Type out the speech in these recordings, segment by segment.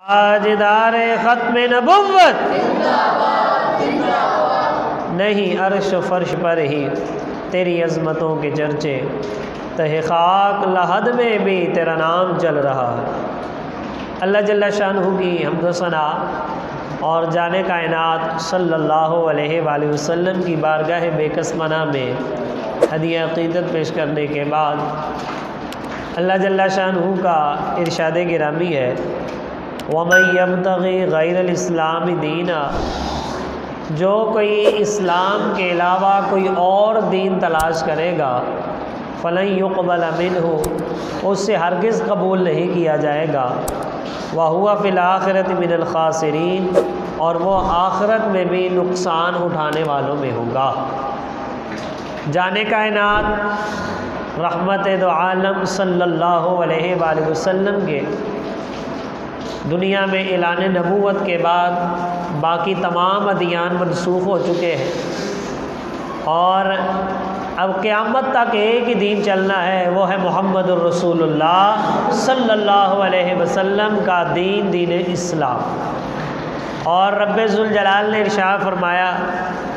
ताजदार ख़त्म नबुव्वत नहीं अर्श फर्श पर ही तेरी अज़मतों के चर्चे, तहे खाक लहद में भी तेरा नाम चल रहा है। अल्लाह जल्ला शानहू की हम्द सना और जाने कायनात सल्लल्लाहु अलैहि वसल्लम की बारगाह बेकसमना में हदिया अक़ीदत पेश करने के बाद अल्लाह जल्ला शानहू का इरशाद गिरामी है, वमन यब्तग़ी गैरल इस्लाम दीना, जो कोई इस्लाम के अलावा कोई और दीन तलाश करेगा, फ़लन युक़बल मिन्हु, उससे हरगिज़ कबूल नहीं किया जाएगा, व हुवा फ़िल आखिरति मिनल ख़ासिरीन, और वो आखिरत में भी नुकसान उठाने वालों में होगा। जाने कायनात रहमत दो आलम सल्लल्लाहु अलैहि वसल्लम के दुनिया में ऐलान नबूवत के बाद बाकी तमाम अदियान मनसूख हो चुके हैं और अब क़यामत तक एक ही दीन चलना है, वो है मुहम्मदुर रसूलुल्लाह सल्लल्लाहु अलैहि वसल्लम का दीन, दीन इस्लाम। और रब्बे ज़ुल जलाल ने इरशाद फरमाया,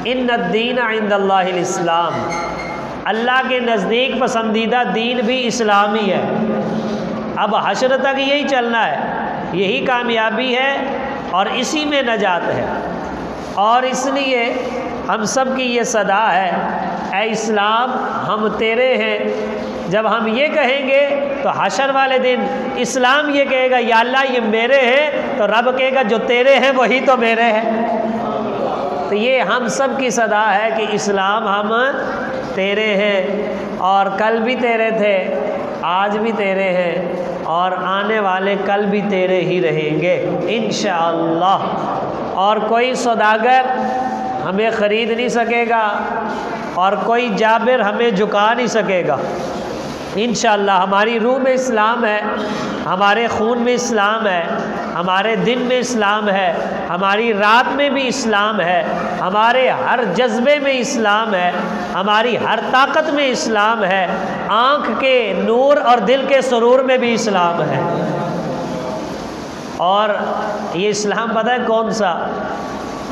इन्नद्दीन इंदल्लाहिल इस्लाम, अल्लाह के नज़दीक पसंदीदा दीन भी इस्लाम ही है। अब हश्र तक यही चलना है, यही कामयाबी है और इसी में नजात है। और इसलिए हम सब की ये सदा है, ऐ इस्लाम हम तेरे हैं। जब हम ये कहेंगे तो हशर वाले दिन इस्लाम ये कहेगा, या अल्लाह ये मेरे हैं, तो रब कहेगा जो तेरे हैं वही तो मेरे हैं। तो ये हम सब की सदा है कि इस्लाम हम तेरे हैं, और कल भी तेरे थे, आज भी तेरे हैं, और आने वाले कल भी तेरे ही रहेंगे इंशाअल्लाह। और कोई सौदागर हमें ख़रीद नहीं सकेगा और कोई जाबिर हमें झुका नहीं सकेगा इंशाअल्लाह। हमारी रूह में इस्लाम है, हमारे खून में इस्लाम है, हमारे दिन में इस्लाम है, हमारी रात में भी इस्लाम है, हमारे हर जज्बे में इस्लाम है, हमारी हर ताकत में इस्लाम है, आँख के नूर और दिल के सुरूर में भी इस्लाम है। और ये इस्लाम पता है कौन सा?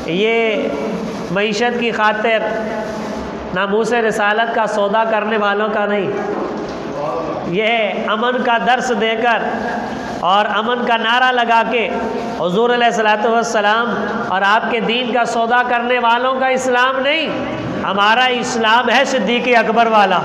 ये मईशत की खातिर नामूस रिसालत का सौदा करने वालों का नहीं, यह अमन का दर्स देकर और अमन का नारा लगा के हुज़ूर अलैहिस्सलातु वस्सलाम और आपके दीन का सौदा करने वालों का इस्लाम नहीं। हमारा इस्लाम है सिद्दीक़ अकबर वाला,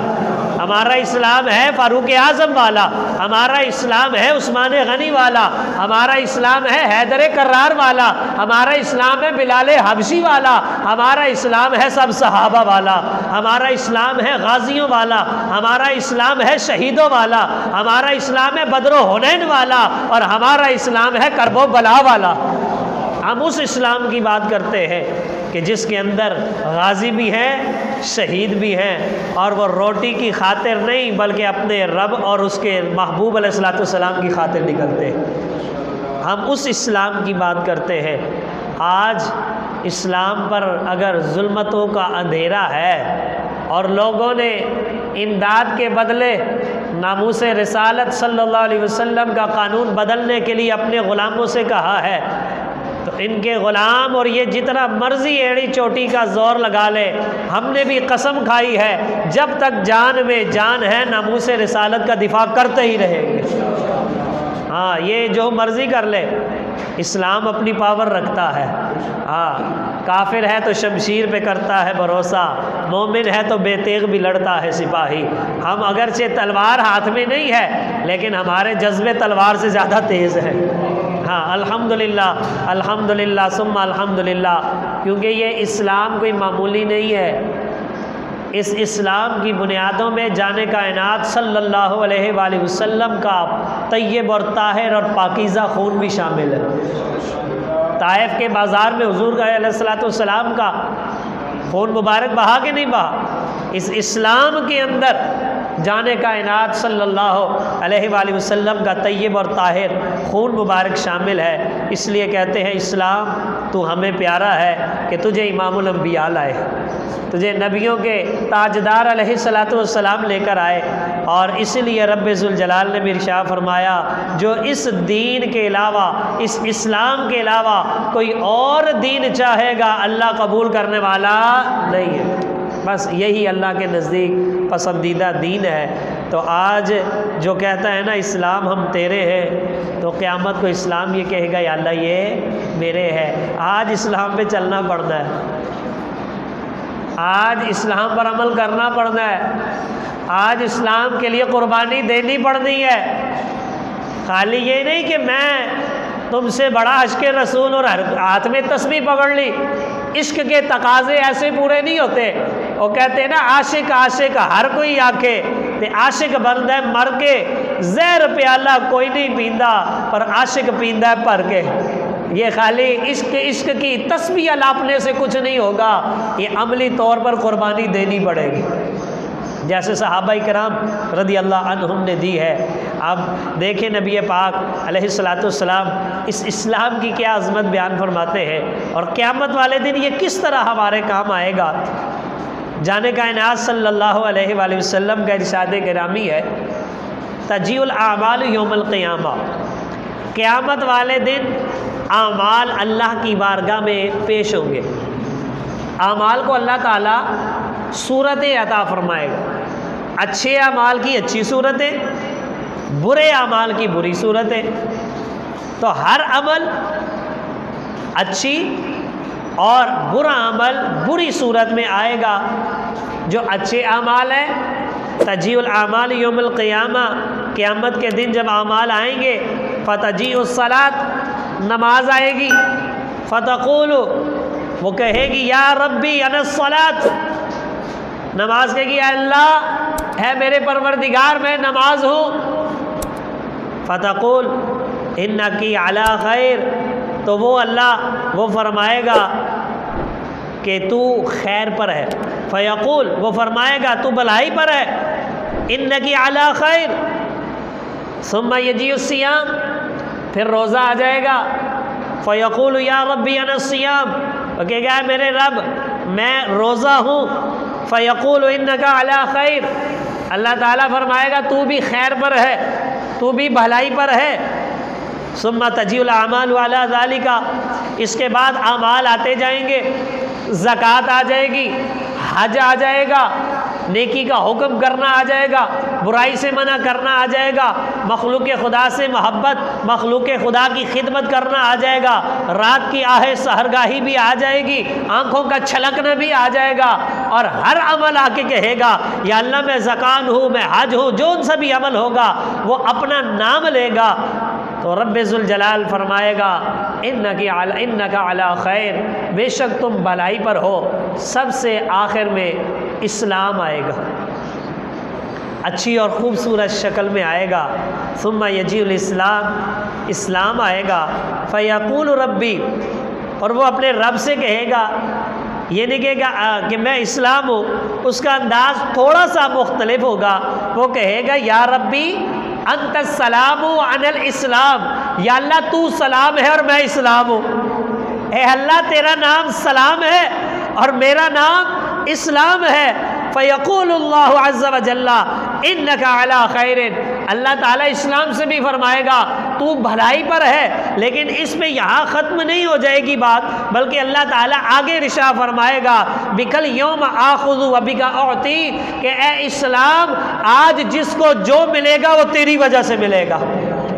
हमारा इस्लाम है फ़ारूक आज़म वाला, हमारा इस्लाम है उस्मान गनी वाला, हमारा इस्लाम है हैदर कर्रार वाला, हमारा इस्लाम है बिलाल हबशी वाला, हमारा इस्लाम है सब सहाबा वाला, हमारा इस्लाम है गाजियों वाला, हमारा इस्लाम है शहीदों वाला, हमारा इस्लाम है बदरो हुनैन वाला, और हमारा इस्लाम है करबो बला वाला। हम उस इस्लाम की बात करते हैं कि जिसके अंदर गाजी भी हैं, शहीद भी हैं, और वो रोटी की खातिर नहीं बल्कि अपने रब और उसके महबूब अलैहिस्सलाम की खातिर निकलते हैं। हम उस इस्लाम की बात करते हैं। आज इस्लाम पर अगर जुल्मतों का अंधेरा है और लोगों ने इमदाद के बदले नामूस रिसालत सल्लल्लाहु अलैहि वसल्लम का कानून बदलने के लिए अपने ग़ुलामों से कहा है, तो इनके ग़ुलाम और ये जितना मर्ज़ी एड़ी चोटी का ज़ोर लगा ले, हमने भी कसम खाई है जब तक जान में जान है नामूस रिसालत का दिफा करते ही रहेंगे। हाँ, ये जो मर्ज़ी कर ले, इस्लाम अपनी पावर रखता है। हाँ, काफिर है तो शमशीर पे करता है भरोसा, मोमिन है तो बेतेग भी लड़ता है सिपाही। हम अगरचे तलवार हाथ में नहीं है, लेकिन हमारे जज्बे तलवार से ज़्यादा तेज़ है। हाँ, अल्हम्दुलिल्लाह अल्हम्दुलिल्लाह सुम्मा अल्हम्दुलिल्लाह, क्योंकि ये इस्लाम कोई मामूली नहीं है। इस इस्लाम की बुनियादों में जाने कायनात सल्लल्लाहु अलैहि वसल्लम का तय्यब और ताहिर और पाकीज़ा खून भी शामिल है। ताइफ के बाज़ार में हुज़ूर अलैहिस्सलाम का खून मुबारक बहा कि नहीं बहा? इस इस्लाम के अंदर जाने कायनात सल्लल्लाहु अलैहि वसल्लम का तय्यब और ताहिर खून मुबारक शामिल है। इसलिए कहते हैं इस्लाम तू हमें प्यारा है कि तुझे इमामुल अंबिया लाए, तुझे नबियों के ताजदार अलैहिस्सलातु वस्सलाम लेकर आए। और इसलिए रब्बे ज़ुल जलाल ने भी इरशाद फरमाया, जो इस दीन के अलावा, इस इस्लाम के अलावा कोई और दीन चाहेगा, अल्लाह कबूल करने वाला नहीं है। बस यही अल्लाह के नज़दीक पसंदीदा दीन है। तो आज जो कहता है ना इस्लाम हम तेरे हैं, तो क़यामत को इस्लाम ये कहेगा या अल्लाह ये मेरे है। आज इस्लाम पे चलना पड़ना है, आज इस्लाम पर अमल करना पड़ना है, आज इस्लाम के लिए कुर्बानी देनी पड़नी है। खाली ये नहीं कि मैं तुमसे बड़ा अश्क रसूल और हाथ में तस्बीह पकड़ ली। इश्क के तकाजे ऐसे पूरे नहीं होते। वो कहते हैं ना आशिक आशिक हर कोई आके, ते आशिक बनता है मर के। जहर प्याला कोई नहीं पींदा, पर आशिक पींदा है भर के। ये खाली इश्क इश्क की तस्बीह लापने से कुछ नहीं होगा, ये अमली तौर पर कुर्बानी देनी पड़ेगी, जैसे सहाबा इकराम रदी अल्लाह अन्हुम ने दी है। अब देखें नबी पाक अलैहिस्सलाम इस इस्लाम की क्या अज़मत बयान फरमाते हैं और क़यामत वाले दिन ये किस तरह हमारे काम आएगा। जाने कायनात सल्लल्लाहु अलैहि वसल्लम का इरशाद गिरामी है, तजीउल आमाल यौमुल क़ियामा, क़यामत वाले दिन आमाल अल्लाह की बारगाह में पेश होंगे। आमाल को अल्लाह ताला सूरतें अता फरमाएगा, अच्छे अमाल की अच्छी सूरतें, बुरे अमाल की बुरी सूरतें। तो हर अमल अच्छी और बुरा अमल बुरी सूरत में आएगा। जो अच्छे अमाल हैं, तजीउल आमाल यौमुल क़ियामा, क़यामत के दिन जब अमाल आएंगे, फ़तजीउस सलात, नमाज आएगी, फ़तक़ूलु, वो कहेगी या रब्बी अनस सलात, नमाज कहेगी अल्लाह है मेरे परवरदिगार मैं नमाज हूँ। फ़तक़ूल इन्नकी अला खैर, तो वो अल्लाह वो फरमाएगा कि तू खैर पर है। फ़यक़ूल, वो फरमाएगा तू भलाई पर है। इन्नकी अला खैर, सुम्मा यजीउस सियाम, फिर रोज़ा आ जाएगा। फ़यक़ूल या रब्बी अनस सियाम, वो कहेगा मेरे रब मैं रोज़ा हूँ। फ़यक़ूल इन्नका अला खैर, अल्लाह ताला फरमाएगा तू भी खैर पर है, तू भी भलाई पर है। सुम्मा तजीउल आमाल अला ज़ालिका, इसके बाद आमाल आते जाएंगे, ज़कात आ जाएगी, हज आ जाएगा, नेकी का हुक्म करना आ जाएगा, बुराई से मना करना आ जाएगा, मखलूक खुदा से मोहब्बत, मखलूक खुदा की खिदमत करना आ जाएगा, रात की आहे सहरगाही भी आ जाएगी, आँखों का छलकना भी आ जाएगा। और हर अमल आके कहेगा या अल्लाह मैं ज़कान हूँ, मैं हज हूँ, जो सा भी अमल होगा वो अपना नाम लेगा। तो रब्बे ज़ुल जलाल फरमाएगा इन्नका अला खैर, बेशक तुम भलाई पर हो। सबसे आखिर में इस्लाम आएगा, अच्छी और ख़ूबसूरत शक्ल में आएगा। सुम्मा यजीउल इस्लाम, इस्लाम आएगा। फ़यक़ूल रब्बी, और वो अपने रब से कहेगा, ये नहीं कहेगा कि मैं इस्लाम हूँ, उसका अंदाज़ थोड़ा सा मुख्तलिफ होगा। वो कहेगा या रब्बी अंत सलामु अनल इस्लाम, या अल्लाह तू सलाम है और मैं इस्लाम हूँ। ए अल्लाह तेरा नाम सलाम है और मेरा नाम इस्लाम है। फ़यक़ूलुल्लाहु अज़्ज़ा व जल्ला इन्नका अला खैरिन, अल्लाह ताला इस्लाम से भी फरमाएगा तू भलाई पर है। लेकिन इसमें यहाँ ख़त्म नहीं हो जाएगी बात, बल्कि अल्लाह ताला आगे रिशा फरमाएगा बिकल यौम आख़ुज़ु व बिका उअती, कि ए इस्लाम आज जिसको जो मिलेगा वो तेरी वजह से मिलेगा,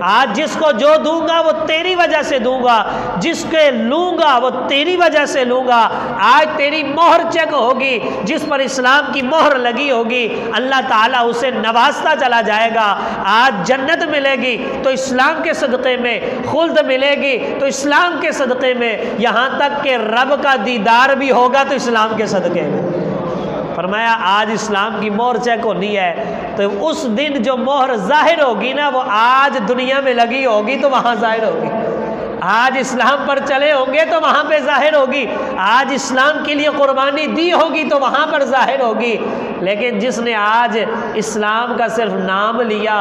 आज जिसको जो दूंगा वो तेरी वजह से दूंगा, जिसके लूँगा वो तेरी वजह से लूँगा। आज तेरी मोहर चेक होगी, जिस पर इस्लाम की मोहर लगी होगी अल्लाह ताला उसे नवाजता चला जाएगा। आज जन्नत मिलेगी तो इस्लाम के सदक़े में, खुल्द मिलेगी तो इस्लाम के सदक़े में, यहाँ तक कि रब का दीदार भी होगा तो इस्लाम के सदक़े में। फरमाया आज इस्लाम की मोहर चेक होनी है, तो उस दिन जो मोहर जाहिर होगी ना वो आज दुनिया में लगी होगी तो वहाँ जाहिर होगी। आज इस्लाम पर चले होंगे तो वहाँ पे जाहिर होगी, आज इस्लाम के लिए कुर्बानी दी होगी तो वहाँ पर जाहिर होगी। लेकिन जिसने आज इस्लाम का सिर्फ नाम लिया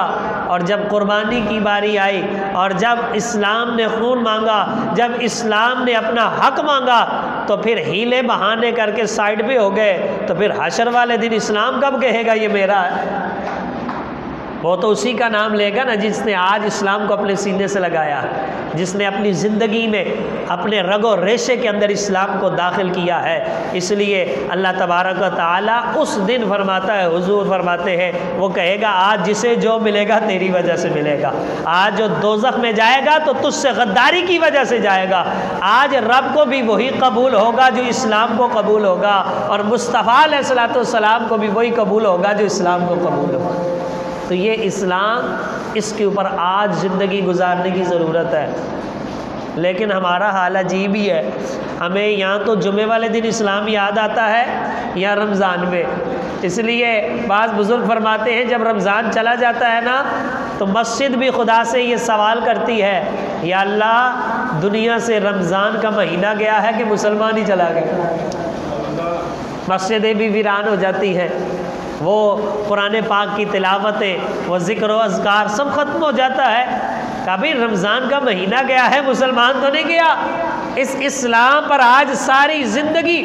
और जब कुर्बानी की बारी आई और जब इस्लाम ने खून मांगा, जब इस्लाम ने अपना हक मांगा, तो फिर हीले बहाने करके साइड पे हो गए, तो फिर हशर वाले दिन इस्लाम कब कहेगा ये मेरा है। वो तो उसी का नाम लेगा ना जिसने आज इस्लाम को अपने सीने से लगाया, जिसने अपनी ज़िंदगी में अपने रगो रेशे के अंदर इस्लाम को दाखिल किया है। इसलिए अल्लाह तबारक व तआला उस दिन फरमाता है, हुजूर फरमाते हैं, वो कहेगा आज जिसे जो मिलेगा तेरी वजह से मिलेगा। आज जो दोज़ख में जाएगा तो तुझसे गद्दारी की वजह से जाएगा। आज रब को भी वही कबूल होगा जो इस्लाम को कबूल होगा, और मुस्तफ़ा अलैहिस्सलाम को भी वही कबूल होगा जो इस्लाम को कबूल होगा। तो ये इस्लाम, इसके ऊपर आज ज़िंदगी गुजारने की ज़रूरत है। लेकिन हमारा हाल अजीब ही है, हमें यहाँ तो जुमे वाले दिन इस्लाम याद आता है या रमज़ान में। इसलिए बाज़ बुज़ुर्ग फरमाते हैं जब रमज़ान चला जाता है ना तो मस्जिद भी खुदा से ये सवाल करती है, या अल्लाह दुनिया से रमज़ान का महीना गया है कि मुसलमान ही चला गया। मस्जिदें भी वीरान हो जाती हैं, वो कुरान पाक की तिलावतें, वो ज़िक्र व अज़कार सब ख़त्म हो जाता है। कभी रमज़ान का महीना गया है, मुसलमान तो नहीं गया। इस इस्लाम पर आज सारी ज़िंदगी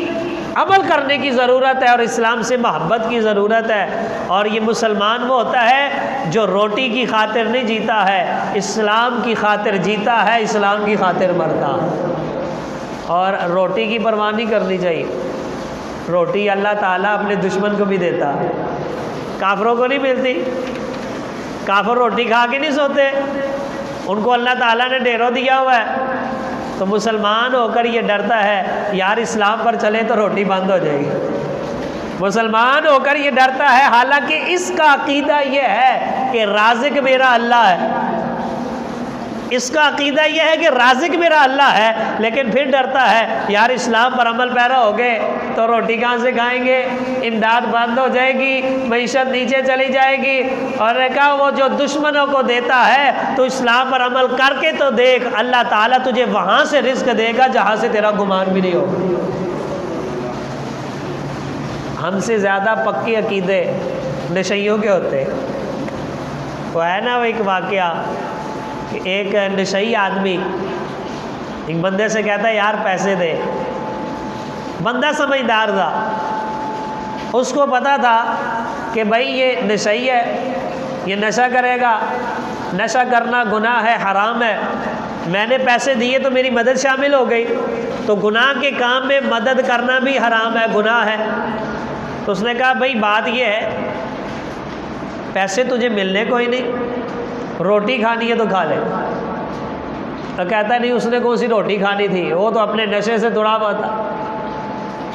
अमल करने की ज़रूरत है और इस्लाम से मोहब्बत की ज़रूरत है। और ये मुसलमान वो होता है जो रोटी की खातिर नहीं जीता है, इस्लाम की खातिर जीता है, इस्लाम की खातिर मरता। और रोटी की परवाह नहीं करनी चाहिए। रोटी अल्लाह ताला अपने दुश्मन को भी देता, काफरों को नहीं मिलती। काफर रोटी खा के नहीं सोते, उनको अल्लाह ताला ने ढेरों दिया हुआ है। तो मुसलमान होकर ये डरता है यार इस्लाम पर चले तो रोटी बंद हो जाएगी। मुसलमान होकर ये डरता है, हालांकि इसका अकीदा ये है कि राज़िक मेरा अल्लाह है। इसका अकीदा यह है कि राज़िक मेरा अल्लाह है, लेकिन फिर डरता है यार इस्लाम पर अमल पैरा हो गए तो रोटी कहाँ से खाएंगे, इमदाद बंद हो जाएगी, मईशत नीचे चली जाएगी। और ने कहा वो जो दुश्मनों को देता है तो इस्लाम पर अमल करके तो देख, अल्लाह ताला तुझे वहाँ से रिज़्क़ देगा जहाँ से तेरा गुमान भी नहीं होगा। हमसे ज़्यादा पक्के अकीदे नशइयों के होते। वो है ना वो एक वाक़या, एक नशई आदमी एक बंदे से कहता है यार पैसे दे। बंदा समझदार था, उसको पता था कि भाई ये नशई है, ये नशा करेगा, नशा करना गुनाह है, हराम है। मैंने पैसे दिए तो मेरी मदद शामिल हो गई, तो गुनाह के काम में मदद करना भी हराम है, गुनाह है। तो उसने कहा भाई बात ये है, पैसे तुझे मिलने को ही नहीं, रोटी खानी है तो खा ले। तो कहता नहीं उसने कौन सी रोटी खानी थी, वो तो अपने नशे से जुड़ा हुआ था।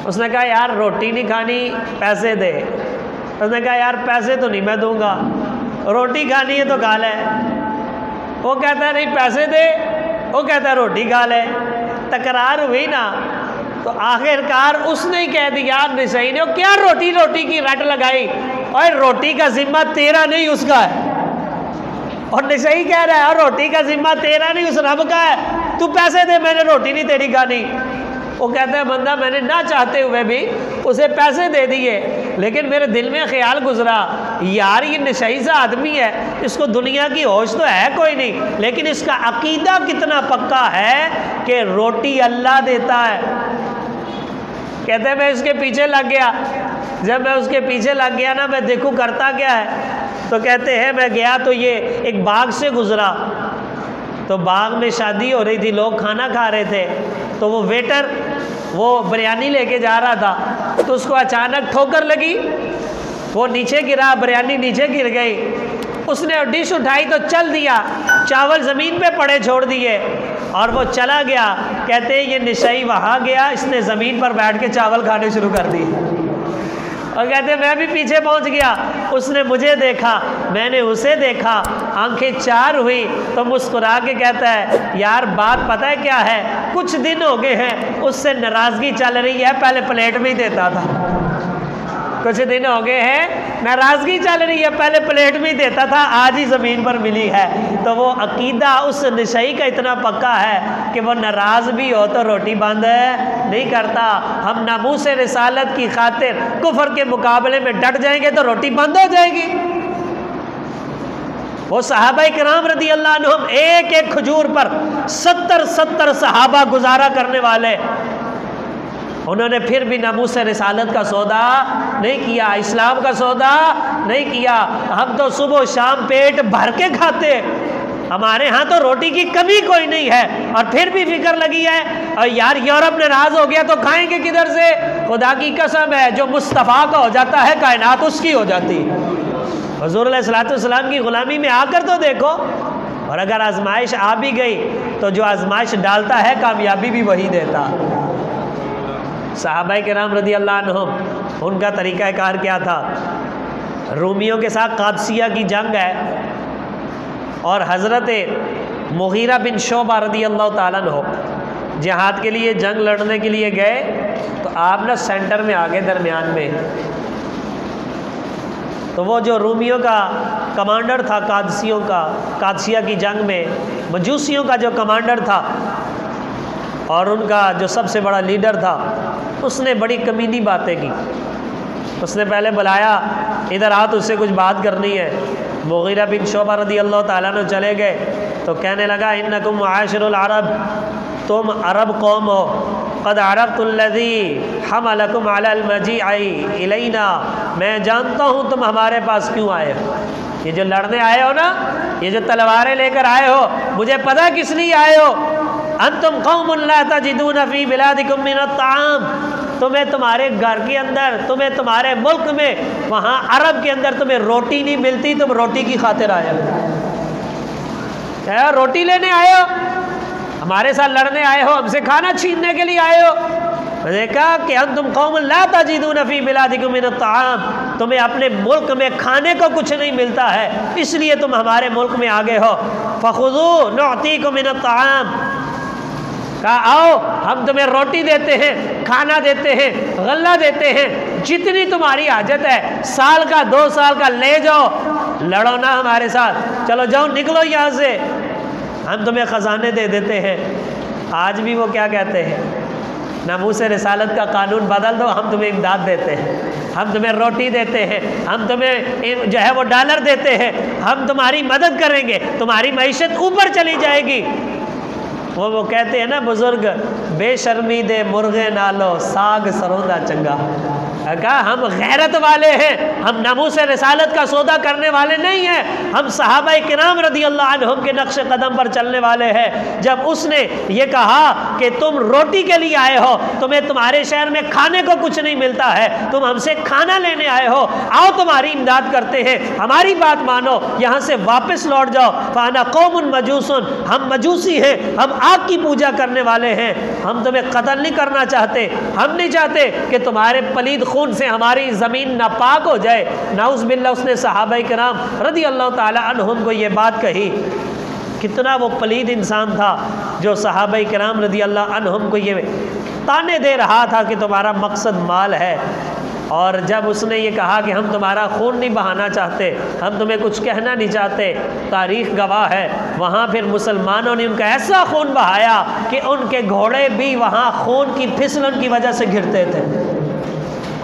उसने कहा यार रोटी नहीं खानी, पैसे दे। उसने कहा यार पैसे तो नहीं मैं दूंगा, रोटी खानी है तो खा ले। वो कहता है नहीं पैसे दे, वो कहता है रोटी खा ले। तकरार हुई ना, तो आखिरकार उसने ही कह दिया नशई ने, क्या रोटी रोटी की रट लगाई, और रोटी का जिम्मा तेरा नहीं उसका है। और नशई कह रहा है और रोटी का जिम्मा तेरा नहीं उस रब का है, तू पैसे दे, मैंने रोटी नहीं तेरी खानी। वो कहता है बंदा मैंने ना चाहते हुए भी उसे पैसे दे दिए, लेकिन मेरे दिल में ख्याल गुजरा यार ये नशई सा आदमी है, इसको दुनिया की होश तो है कोई नहीं, लेकिन इसका अकीदा कितना पक्का है कि रोटी अल्लाह देता है। कहते हैं मैं इसके पीछे लग गया। जब मैं उसके पीछे लग गया ना, मैं देखूं करता क्या है। तो कहते हैं मैं गया तो ये एक बाग से गुजरा, तो बाग में शादी हो रही थी, लोग खाना खा रहे थे। तो वो वेटर वो बिरयानी लेके जा रहा था, तो उसको अचानक ठोकर लगी, वो नीचे गिरा, बिरयानी नीचे गिर गई। उसने डिश उठाई तो चल दिया, चावल ज़मीन पे पड़े छोड़ दिए और वो चला गया। कहते हैं ये नशई वहाँ गया, इसने ज़मीन पर बैठ के चावल खाने शुरू कर दिए। और कहते मैं भी पीछे पहुंच गया, उसने मुझे देखा, मैंने उसे देखा, आंखें चार हुई तो मुस्कुरा के कहता है यार बात पता है क्या है, कुछ दिन हो गए हैं उससे नाराज़गी चल रही है, पहले प्लेट में ही देता था। कुछ दिन हो गए हैं नाराज़गी चल रही है, पहले प्लेट में ही देता था, आज ही ज़मीन पर मिली है। तो वो अकीदा उस नशई का इतना पक्का है कि वो नाराज़ भी हो तो रोटी बंद नहीं करता। हम नामूस रिसालत की खातिर कुफर के मुकाबले में डट जाएंगे तो रोटी बंद हो जाएगी। वो सहाबा किराम रदी अल्लाह अन्हुम एक एक खजूर पर 70 सहाबा गुजारा करने वाले, उन्होंने फिर भी नामूस रिसालत का सौदा नहीं किया, इस्लाम का सौदा नहीं किया। हम तो सुबह शाम पेट भर के खाते, हमारे यहाँ तो रोटी की कमी कोई नहीं है, और फिर भी फिक्र लगी है। और यार यूरोप नाराज हो गया तो खाएंगे किधर से? खुदा की कसम है, जो मुस्तफ़ा का हो जाता है कायनात उसकी हो जाती है। हुज़ूर अलैहिस्सलाम की ग़ुलामी में आकर तो देखो। और अगर आजमाइश आ भी गई तो जो आजमाइश डालता है कामयाबी भी वही देता। सहाबाए किराम रज़ी अल्लाह अन्हुम, उनका तरीक़ाकार क्या था? रूमियों के साथ कादसिया की जंग है और हज़रत मुग़ीरा बिन शोबा रज़ी अल्लाह ताला अन्हु जिहाद के लिए जंग लड़ने के लिए गए, तो आप ना सेंटर में आ गए, दरमियान में। तो वो जो रूमियों का कमांडर था कादसियों का, कादसिया की जंग में मजूसियों का जो कमांडर था और उनका जो सबसे बड़ा लीडर था, उसने बड़ी कमीनी बातें की। उसने पहले बुलाया, इधर आ, तो उससे कुछ बात करनी है। मुग़ीरा बिन शोबा रज़ी अल्लाह ताला अन्हु चले गए तो कहने लगा, इन्नकुम मुआशिरुल अरब, तुम अरब कौम हो, क़द अरफ़्तुल्लज़ी हमलकुम अलल मजीई इलैना, मैं जानता हूँ तुम हमारे पास क्यों आए हो। ये जो लड़ने आए हो ना, ये जो तलवारें लेकर आए हो, मुझे पता किस लिए आए हो। अंतुम कौमुन ला तजिदून फ़ी बिलादिकुम मिनत ताआम, तुम्हें तुम्हारे घर के अंदर, तुम्हें तुम्हारे मुल्क में, वहाँ अरब के अंदर तुम्हें रोटी नहीं मिलती, तुम रोटी की खातिर आए हो। क्या रोटी लेने आए हो? हमारे साथ लड़ने आए हो, हमसे खाना छीनने के लिए आए हो? मैंने कहा कि हम तुम कौम ला तजिदून फ़ी बिलादिकुम मिनत ताआम, तुम्हें अपने मुल्क में खाने को कुछ नहीं मिलता है, इसलिए तुम हमारे मुल्क में आ गए हो। फ़ख़ुज़ू नुअतीकुम मिनत ताआम, कहा आओ हम तुम्हें रोटी देते हैं, खाना देते हैं, गल्ला देते हैं, जितनी तुम्हारी हाजत है, साल का 2 साल का ले जाओ, लड़ो ना हमारे साथ, चलो जाओ निकलो यहाँ से, हम तुम्हें ख़जाने दे देते हैं। आज भी वो क्या कहते हैं? नामूस रिसालत का कानून बदल दो, हम तुम्हें इमदाद देते हैं, हम तुम्हें रोटी देते हैं, हम तुम्हें जो है वो डॉलर देते हैं, हम तुम्हारी मदद करेंगे, तुम्हारी मईशत ऊपर चली जाएगी। वो कहते हैं ना बुजुर्ग, बेशर्मी दे मुर्गे नालो साग सरोदा चंगा। कहा हम गैरत वाले हैं, हम नामूस रिसालत का सौदा करने वाले नहीं हैं, हम सहाबाए किराम रज़ी अल्लाह अन्हुम के नक्श कदम पर चलने वाले हैं। जब उसने ये कहा कि तुम रोटी के लिए आए हो, तुम्हें तुम्हारे शहर में खाने को कुछ नहीं मिलता है, तुम हमसे खाना लेने आए हो, आओ तुम्हारी इमदाद करते हैं, हमारी बात मानो, यहाँ से वापस लौट जाओ। फ़ाना कौमुन मजूसन, हम मजूसी हैं, हम आग की पूजा करने वाले हैं, हम तुम्हें कत्ल नहीं करना चाहते, हम नहीं चाहते कि तुम्हारे पलीद खून से हमारी ज़मीन नापाक हो जाए। नाउज़ बिल्लाह, उसने सहाबाए किराम रज़ी अल्लाह ताला अन्हुम को ये बात कही। कितना वो पलीद इंसान था जो सहाबाए किराम रज़ी अल्लाह अन्हुम को ये ताने दे रहा था कि तुम्हारा मकसद माल है। और जब उसने ये कहा कि हम तुम्हारा खून नहीं बहाना चाहते, हम तुम्हें कुछ कहना नहीं चाहते, तारीख़ गवाह है, वहाँ फिर मुसलमानों ने उनका ऐसा खून बहाया कि उनके घोड़े भी वहाँ खून की फिसलन की वजह से गिरते थे।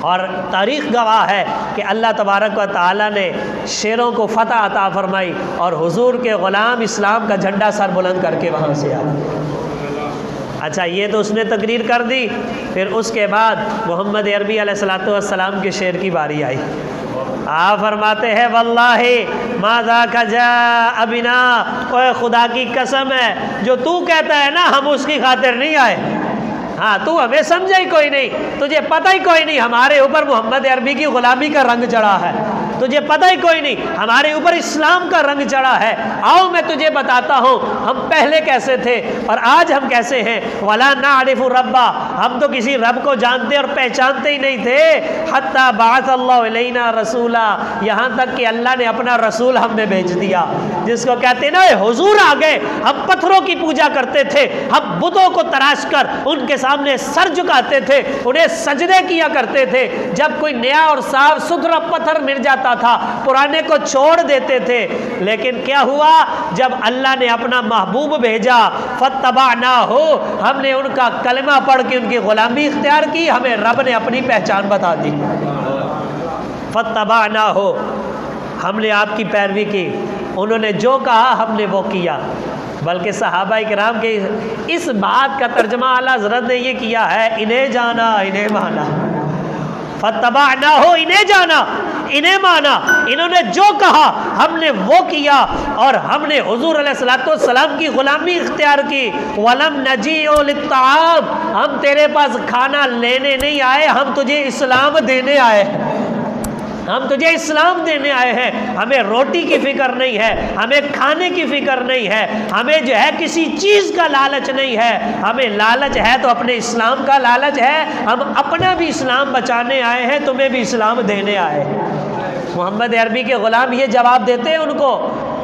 और तारीख़ गवाह है कि अल्लाह तबारक व तआला ने शेरों को फ़तह अता फरमाई और हुजूर के ग़ुलाम इस्लाम का झंडा सर बुलंद करके वहाँ से आए। अच्छा, ये तो उसने तकरीर कर दी। फिर उसके बाद मोहम्मद अरबी अलैहिस्सलातु वस्सलाम के शेर की बारी आई। आप फरमाते हैं, वल्लाहि माज़ा कजा अबिना, ओए खुदा की कसम है, जो तू कहता है ना हम उसकी खातिर नहीं आए। हाँ, तू हमें समझा ही कोई नहीं, तुझे पता ही कोई नहीं हमारे ऊपर मोहम्मद अरबी की ग़ुलामी का रंग चढ़ा है, तुझे पता ही कोई नहीं हमारे ऊपर इस्लाम का रंग चढ़ा है। आओ मैं तुझे बताता हूँ हम पहले कैसे थे और आज हम कैसे हैं। वला नारिफु रब्बा, हम तो किसी रब को जानते और पहचानते ही नहीं थे। हत्ता बाअथ अल्लाहु इलैना रसूला, यहाँ तक कि अल्लाह ने अपना रसूल हमें भेज दिया, जिसको कहते हैं ना हुजूर आ गए। हम पत्थरों की पूजा करते थे, हम बुतों को तराश कर उनके सामने सर झुकाते थे, उन्हें सजदे किया करते थे। जब कोई नया और साफ सुथरा पत्थर मिल जाता था पुराने को छोड़ देते थे। लेकिन क्या हुआ, जब अल्लाह ने अपना महबूब भेजा, फत्तबाना हो, हमने उनका कलमा पढ़ के उनकी गुलामी इख्तियार की, हमें रब ने अपनी पहचान बता दी। फत्तबाना हो, हमने आपकी पैरवी की, उन्होंने जो कहा हमने वो किया। बल्कि सहाबा किराम के इस बात का तर्जमा आला हज़रत ने ये किया है, इन्हें जाना इन्हें माना, फतबा ना हो इन्हें जाना इन्हें माना, इन्होंने जो कहा हमने वो किया और हमने हुजूर अलैहिस्सलाम की गुलामी इख्तियार की। वलम नजीउ लित्ताम, हम तेरे पास खाना लेने नहीं आए, हम तुझे इस्लाम देने आए हैं, हम तुझे इस्लाम देने आए हैं। हमें रोटी की फिक्र नहीं है, हमें खाने की फिक्र नहीं है, हमें जो है किसी चीज़ का लालच नहीं है, हमें लालच है तो अपने इस्लाम का लालच है। हम अपना भी इस्लाम बचाने आए हैं, तुम्हें भी इस्लाम देने आए हैं। मोहम्मद अरबी के ग़ुलाम ये जवाब देते हैं उनको,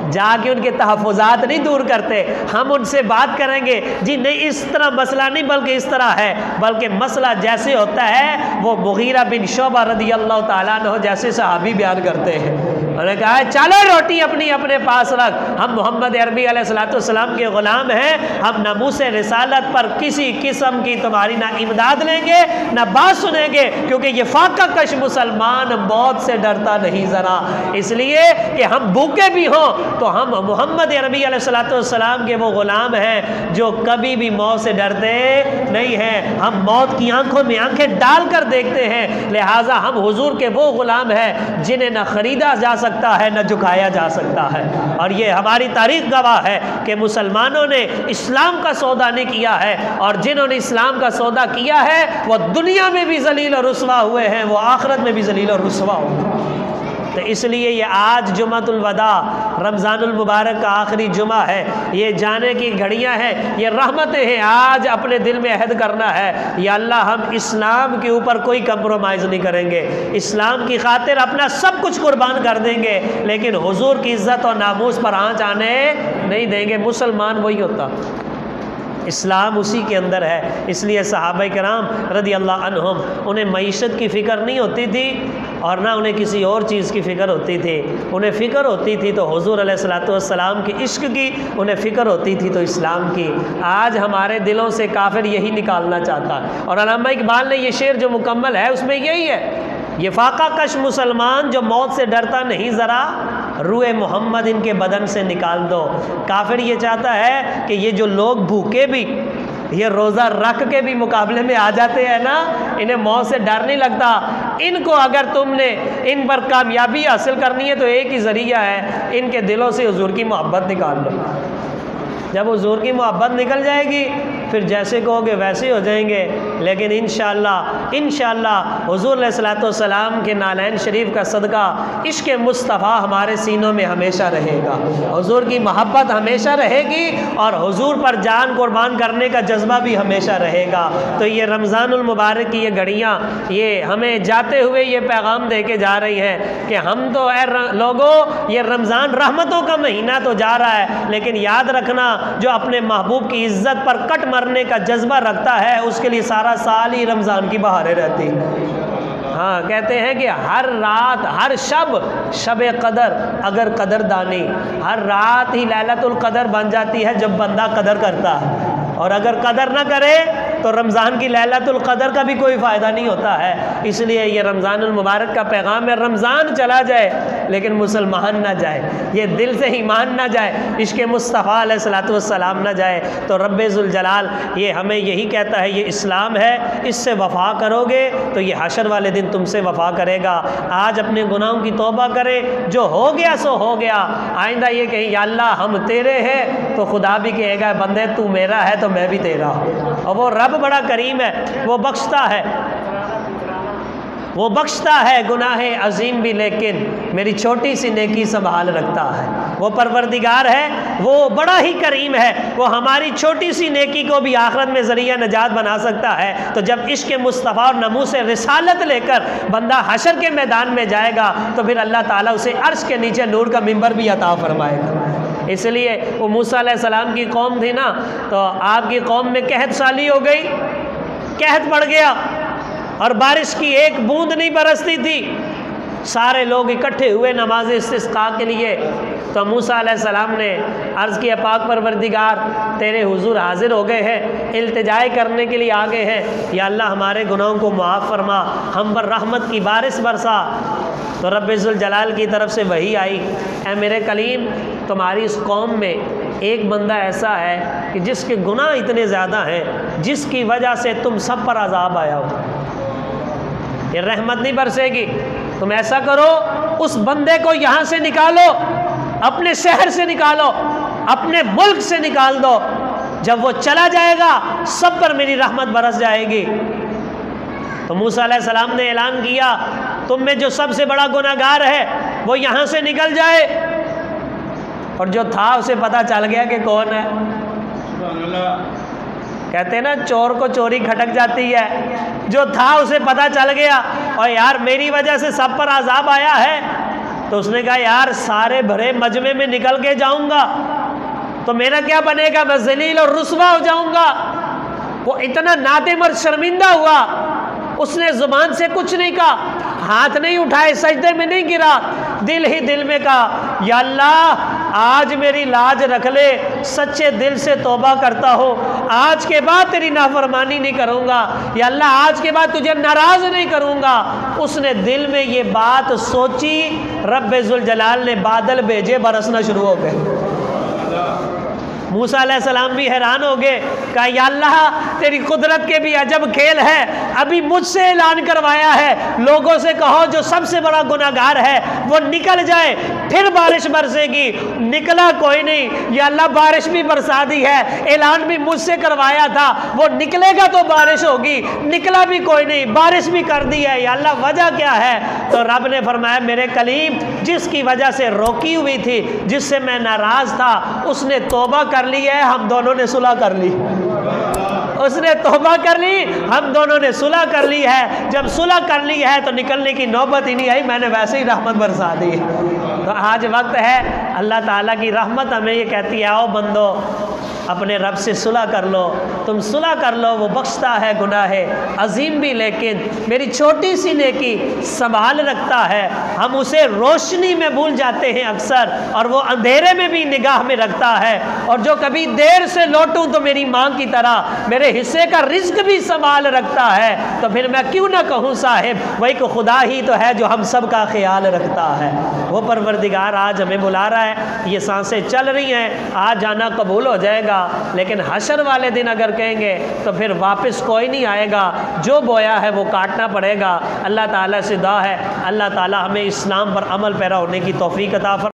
जाके उनके तहफ़्फ़ुज़ात नहीं दूर करते। हम उनसे बात करेंगे जी नहीं इस तरह मसला नहीं बल्कि इस तरह है, बल्कि मसला जैसे होता है वो मुगीरा बिन शुअबा रज़ियल्लाहु ताला अन्हु जैसे सहाबी बयान करते हैं। उन्होंने कहा है चलो रोटी अपनी अपने पास रख, हम मोहम्मद अरबी अलैहिस्सलाम के ग़ुलाम हैं, हम नामूस रिसालत पर किसी किस्म की तुम्हारी ना इमदाद लेंगे ना बात सुनेंगे, क्योंकि ये फाका कश मुसलमान मौत से डरता नहीं ज़रा, इसलिए कि हम भूखे भी हों तो हम मोहम्मद अरबी अलैहिस्सलाम के वो ग़ुलाम हैं जो कभी भी मौत से डरते नहीं हैं। हम मौत की आंखों में आंखें डाल कर देखते हैं, लिहाजा हम हुजूर के वो ग़ुलाम हैं जिन्हें न ख़रीदा जा सकता है न झुकाया जा सकता है। और ये हमारी तारीख़ गवाह है कि मुसलमानों ने इस्लाम का सौदा नहीं किया है, और जिन्होंने इस्लाम का सौदा किया है वो दुनिया में भी जलील और रुस्वा हुए हैं, वो आखिरत में भी जलील और रुस्वा हुए। तो इसलिए ये आज जुमातुल वदा रमज़ानुल मुबारक का आखिरी जुमा है, ये जाने की घड़ियां हैं, ये रहमतें हैं। आज अपने दिल में अहद करना है या अल्लाह हम इस्लाम के ऊपर कोई कंप्रोमाइज़ नहीं करेंगे, इस्लाम की खातिर अपना सब कुछ कुर्बान कर देंगे, लेकिन हुजूर की इज़्ज़त और नामूस पर आँच आने नहीं देंगे। मुसलमान वही होता, इस्लाम उसी के अंदर है। इसलिए सहाबा किराम रज़ियल्लाहु अन्हुम उन्हें मईशत की फ़िक्र नहीं होती थी और ना उन्हें किसी और चीज़ की फ़िक्र होती थी। उन्हें फ़िक्र होती थी तो हुज़ूर अलैहिस्सलाम के इश्क की, उन्हें फ़िक्र होती थी तो इस्लाम की। आज हमारे दिलों से काफिर यही निकालना चाहता है, और अल्लामा इकबाल ने ये शेर जो मुकम्मल है उसमें यही है, ये फाका कश मुसलमान जो मौत से डरता नहीं ज़रा, रूए मोहम्मद इनके बदन से निकाल दो। काफिर ये चाहता है कि ये जो लोग भूखे भी, ये रोज़ा रख के भी मुकाबले में आ जाते हैं ना, इन्हें मौत से डर नहीं लगता, इनको अगर तुमने इन पर कामयाबी हासिल करनी है तो एक ही ज़रिया है, इनके दिलों से हुजूर की मोहब्बत निकाल लो। जब हुजूर की मोहब्बत निकल जाएगी फिर जैसे कहोगे वैसे हो जाएंगे। लेकिन इंशाअल्लाह हुजूर अलैहिस्सलाम के नालैन शरीफ का सदका इश्क़ मुस्तफ़ा हमारे सीनों में हमेशा रहेगा, हुजूर की मोहब्बत हमेशा रहेगी और हुजूर पर जान कुर्बान करने का जज्बा भी हमेशा रहेगा। तो ये रमज़ानुल मुबारक की ये घड़ियाँ ये हमें जाते हुए ये पैगाम दे के जा रही हैं कि हम तो लोगों, ये रमज़ान रहमतों का महीना तो जा रहा है, लेकिन याद रखना जो अपने महबूब की इज़्ज़त पर कट मरने का जज्बा रखता है उसके लिए सारा साल ही रमज़ान की बहारें रहती हैं। हाँ, कहते हैं कि हर रात हर शब कदर अगर कदरदानी, हर रात ही लैलतुल कदर बन जाती है जब बंदा कदर करता है, और अगर कदर ना करे तो रमज़ान की लैलतुल कदर का भी कोई फ़ायदा नहीं होता है। इसलिए ये रमज़ानुल मुबारक का पैगाम है, रमज़ान चला जाए लेकिन मुसलमान ना जाए, ये दिल से ईमान ना जाए, इश्क़ मुस्तफ़ा अलैहिस्सलाम ना जाए। तो रब्बे ज़ुल जलाल ये हमें यही कहता है, ये इस्लाम है, इससे वफ़ा करोगे तो ये हशर वाले दिन तुमसे वफ़ा करेगा। आज अपने गुनाहों की तौबा करें, जो हो गया सो हो गया, आइंदा ये कहीं या अल्लाह हम तेरे हैं तो खुदा भी कहेगा बंदे तू मेरा है तो मैं भी तेरा हूँ। और वो रब बड़ा करीम है, वो बख्शता है, वो बख्शता है गुनाहे अजीम भी, लेकिन मेरी छोटी सी नेकी संभाल रखता है। वो परवरदिगार है, वो बड़ा ही करीम है, वो हमारी छोटी सी नेकी को भी आखिरत में ज़रिया नजात बना सकता है। तो जब इश्क़ मुस्तफ़ा और नमूस रिसालत लेकर बंदा हशर के मैदान में जाएगा तो फिर अल्लाह ताला उसे अर्श के नीचे नूर का मिंबर भी अता फरमाएगा। इसलिए वो मूसा अलैहिस्सलाम की कौम थी ना, तो आपकी कौम में कहत साली हो गई, कहत पड़ गया और बारिश की एक बूंद नहीं बरसती थी। सारे लोग इकट्ठे हुए नमाज इस्तिस्का के लिए, तो मूसा अलैहिस्सलाम ने अर्ज़ किया पाक परवरदिगार तेरे हुजूर हाजिर हो गए हैं, इल्तिजाए करने के लिए आ गए हैं, या अल्लाह हमारे गुनाहों को माफ़ फरमा, हम पर रहमत की बारिश बरसा। तो रब्बे ज़ुल जलाल की तरफ से वही आई, ऐ मेरे कलीम तुम्हारी इस कौम में एक बंदा ऐसा है कि जिसके गुनाह इतने ज़्यादा हैं जिसकी वजह से तुम सब पर अजाब आया हो, ये रहमत नहीं बरसेगी। तुम ऐसा करो, उस बंदे को यहाँ से निकालो, अपने शहर से निकालो, अपने मुल्क से निकाल दो। जब वो चला जाएगा सब पर मेरी रहमत बरस जाएगी। तो मूसा अलैहिस्सलाम ने ऐलान किया, तुम में जो सबसे बड़ा गुनाहगार है वो यहाँ से निकल जाए। और जो था उसे पता चल गया कि कौन है। कहते हैं ना, चोर को चोरी खटक जाती है। जो था उसे पता चल गया, और यार मेरी वजह से सब पर अजाब आया है। तो उसने कहा यार सारे भरे मजमे में निकल के जाऊंगा तो मेरा क्या बनेगा, मैं जलील और रुस्वा हो जाऊंगा। वो इतना नादिम और शर्मिंदा हुआ, उसने जुबान से कुछ नहीं कहा, हाथ नहीं उठाए, सजदे में नहीं गिरा, दिल ही दिल में कहा या अल्लाह आज मेरी लाज रख ले, सच्चे दिल से तौबा करता हो, आज के बाद तेरी नाफरमानी नहीं करूँगा, या अल्लाह आज के बाद तुझे नाराज़ नहीं करूँगा। उसने दिल में ये बात सोची, रब्बे जुल जलाल ने बादल भेजे, बरसना शुरू हो गए। मूसा अलैहिस्सलाम भी हैरान हो गए, कहा या अल्लाह तेरी कुदरत के भी अजब खेल है, अभी मुझसे ऐलान करवाया है लोगों से कहो जो सबसे बड़ा गुनाहगार है वो निकल जाए फिर बारिश बरसेगी। निकला कोई नहीं, या अल्लाह बारिश भी बरसा दी है, ऐलान भी मुझसे करवाया था वो निकलेगा तो बारिश होगी, निकला भी कोई नहीं, बारिश भी कर दी है, या अल्लाह वजह क्या है। तो रब ने फरमाया मेरे कलीम जिसकी वजह से रोकी हुई थी, जिससे मैं नाराज़ था, उसने तौबा कर ली है, हम दोनों ने सुलह कर ली। उसने तौबा कर ली, हम दोनों ने सुलह कर ली है। जब सुलह कर ली है तो निकलने की नौबत ही नहीं आई, मैंने वैसे ही रहमत बरसा दी। तो आज वक्त है, अल्लाह ताला की रहमत हमें ये कहती है आओ बंदो अपने रब से सुलह कर लो, तुम सुलह कर लो, वो बख्शता है गुनाह अजीम भी, लेकिन मेरी छोटी सी नेकी संभाल रखता है। हम उसे रोशनी में भूल जाते हैं अक्सर, और वो अंधेरे में भी निगाह में रखता है। और जो कभी देर से लौटूं तो मेरी माँ की तरह मेरे हिस्से का रिज्क भी संभाल रखता है, तो फिर मैं क्यों ना कहूँ साहिब वही को खुदा ही तो है जो हम सब का ख्याल रखता है। वो परवरदिगार आज हमें बुला रहा है, ये सांसें चल रही हैं, आज जाना कबूल हो जाएगा, लेकिन हशर वाले दिन अगर कहेंगे तो फिर वापस कोई नहीं आएगा, जो बोया है वो काटना पड़ेगा। अल्लाह ताला से दुआ है, अल्लाह ताला हमें इस्लाम पर अमल पैरा होने की तौफीक अता फरमाए।